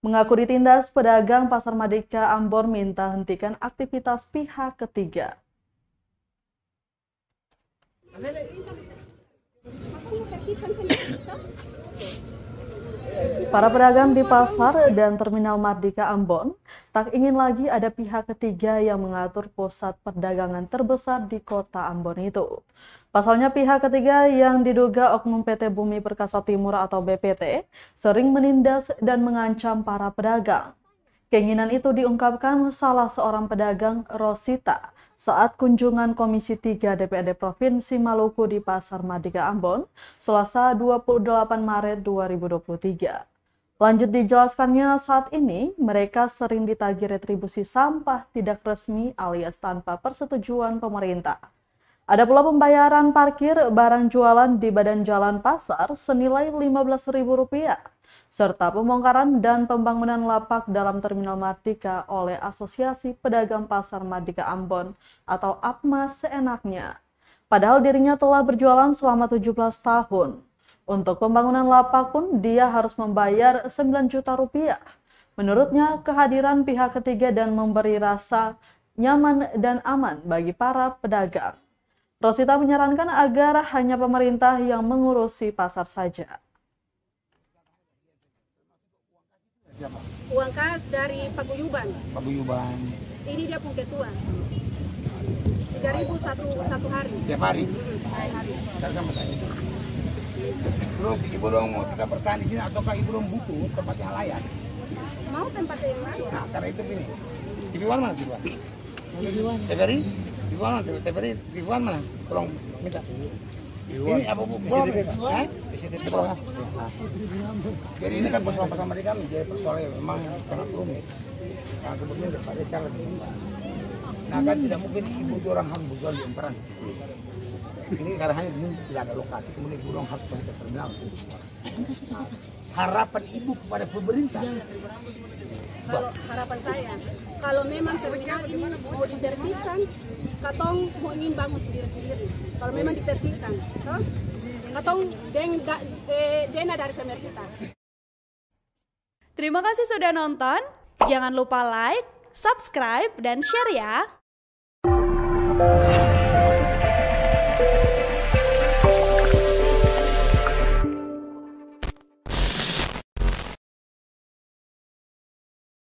Mengaku ditindas, pedagang Pasar Merdeka Ambon minta hentikan aktivitas pihak ketiga. Para pedagang di pasar dan terminal Merdeka Ambon tak ingin lagi ada pihak ketiga yang mengatur pusat perdagangan terbesar di kota Ambon itu. Pasalnya pihak ketiga yang diduga oknum PT Bumi Perkasa Timur atau BPT sering menindas dan mengancam para pedagang. Keinginan itu diungkapkan salah seorang pedagang, Rosita, saat kunjungan Komisi 3 DPRD Provinsi Maluku di Pasar Merdeka Ambon, Selasa 28 Maret 2023. Lanjut dijelaskannya, saat ini mereka sering ditagih retribusi sampah tidak resmi alias tanpa persetujuan pemerintah. Ada pula pembayaran parkir barang jualan di badan jalan pasar senilai Rp15.000, serta pembongkaran dan pembangunan lapak dalam Terminal Merdeka oleh Asosiasi Pedagang Pasar Merdeka Ambon atau APMA seenaknya. Padahal dirinya telah berjualan selama 17 tahun. Untuk pembangunan lapak pun dia harus membayar Rp9 juta. Menurutnya, kehadiran pihak ketiga dan memberi rasa nyaman dan aman bagi para pedagang. Rosita menyarankan agar hanya pemerintah yang mengurusi pasar saja. Uang kas dari Paguyuban. Ini dia pun ketua. 3.000 satu hari. Tiap hari? Terus ibu dong mau tetap bertahan di sini ataukah ibu dong butuh tempat yang layak? Mau tempat yang layak. Nah, karena itu gini. TV1 mana TV1? TVRI? TV1 mana? TV1 mana? Tolong minta. Ini apa bu? Jadi ini kan persoalan mereka menjadi persoalan yang memang sangat rumit. Nah kemudian daripada cara nah kan tidak mungkin ibu itu orang harus berjual di emperan seperti ini. Ini karena hanya ini tidak ada lokasi, kemudian ibu orang harus pergi ke terminal. Nah, harapan ibu kepada pemerintah. Kalau harapan saya, kalau memang terminal ini mau ditertibkan, katong mau ingin bangun sendiri-sendiri. Kalau memang ditertibkan, toh? Katong dana dari pemerintah. Terima kasih sudah nonton. Jangan lupa like, subscribe, dan share ya.